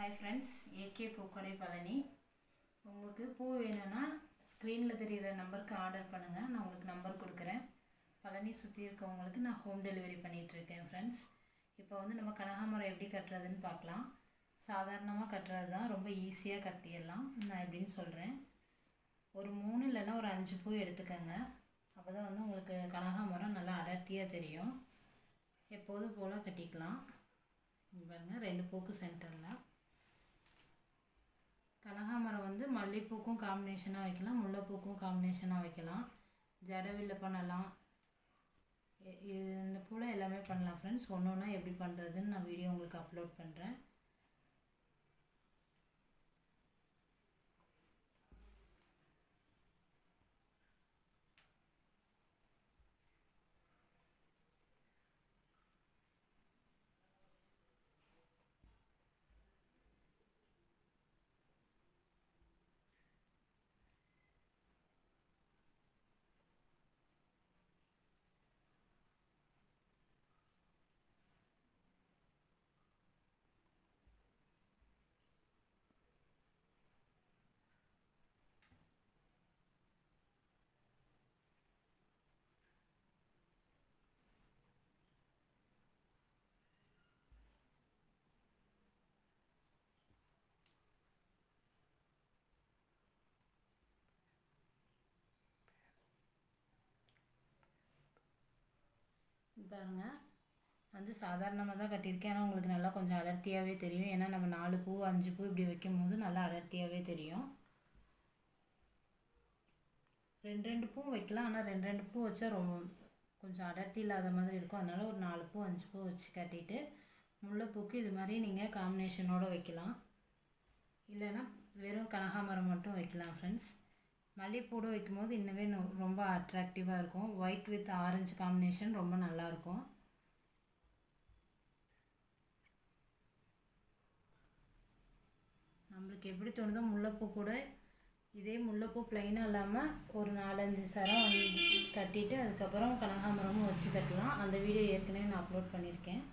Hi friends, AK பூக்கடை பழனி. உங்களுக்கு பூ வேணும்னா ஸ்க்ரீனில் தெரிகிற நம்பருக்கு ஆர்டர் பண்ணுங்கள். நான் உங்களுக்கு நம்பர் கொடுக்குறேன். பழனி சுற்றி இருக்கவங்களுக்கு நான் ஹோம் டெலிவரி பண்ணிகிட்ருக்கேன் ஃப்ரெண்ட்ஸ். இப்போ வந்து நம்ம கனகாமரம் எப்படி கட்டுறதுன்னு பார்க்கலாம். சாதாரணமாக கட்டுறது தான், ரொம்ப ஈஸியாக கட்டிடலாம். நான் எப்படின்னு சொல்கிறேன். ஒரு 3 இல்லைன்னா ஒரு 5 பூ எடுத்துக்கோங்க. அப்போ தான் வந்து உங்களுக்கு கனகாமரம் நல்லா அடர்த்தியாக தெரியும். எப்போதும் போல் கட்டிக்கலாம். பாருங்கள், 2 பூக்கு சென்டரில் கனகாமரம் வந்து மல்லிகைப்பூக்கும் காம்பினேஷனாக வைக்கலாம், முல்லைப்பூக்கும் காம்பினேஷனாக வைக்கலாம், ஜடவில்லை பண்ணலாம். இந்த பூவில் எல்லாமே பண்ணலாம் ஃப்ரெண்ட்ஸ். ஒன்று ஒன்றா எப்படி பண்ணுறதுன்னு நான் வீடியோ உங்களுக்கு அப்லோட் பண்ணுறேன். பாருங்கள், வந்து சாதாரணமாக தான் கட்டியிருக்கேன். ஆனால் உங்களுக்கு நல்லா கொஞ்சம் அடர்த்தியாகவே தெரியும். ஏன்னா நம்ம 4 பூ 5 பூ இப்படி வைக்கும் போது நல்லா அடர்த்தியாகவே தெரியும். 2 பூ வைக்கலாம். ஆனால் 2 பூ வச்சா ரொம்ப கொஞ்சம் அடர்த்தி இல்லாத மாதிரி இருக்கும். அதனால் ஒரு 4 பூ 5 பூ வச்சு கட்டிட்டு முல்லைப்பூக்கு இது மாதிரி நீங்கள் காம்பினேஷனோடு வைக்கலாம். இல்லைன்னா வெறும் கனகாமரம் மட்டும் வைக்கலாம் ஃப்ரெண்ட்ஸ். மல்லிகைப்பூட வைக்கும்போது இன்னுமே ரொம்ப அட்ராக்டிவாக இருக்கும். ஒயிட் வித் ஆரஞ்சு காம்பினேஷன் ரொம்ப நல்லாயிருக்கும். நம்மளுக்கு எப்படி தோணுதோ முல்லைப்பூ கூட இதே முல்லைப்பூ ப்ளைனாக இல்லாமல் ஒரு 4-5 சரம் கட்டிட்டு அதுக்கப்புறம் கனகாமரமும் வச்சு கட்டலாம். அந்த வீடியோ ஏற்கனவே நான் அப்லோட் பண்ணியிருக்கேன்.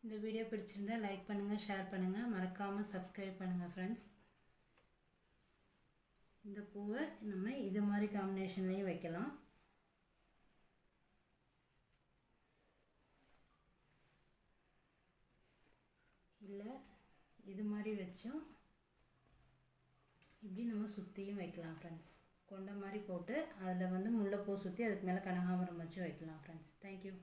இந்த வீடியோ பிடிச்சிருந்தா லைக் பண்ணுங்கள், ஷேர் பண்ணுங்கள், மறக்காமல் சப்ஸ்கிரைப் பண்ணுங்கள் ஃப்ரெண்ட்ஸ். இந்த பூவை நம்ம இது மாதிரி காம்பினேஷன்லேயும் வைக்கலாம். இல்லை இது மாதிரி வச்சோம் இப்படி நம்ம சுற்றியும் வைக்கலாம் ஃப்ரெண்ட்ஸ். கொண்ட மாதிரி போட்டு அதில் வந்து முல்லைப்பூ சுற்றி அதுக்கு மேலே கனகாமரம் வச்சு வைக்கலாம் ஃப்ரெண்ட்ஸ். தேங்க்யூ.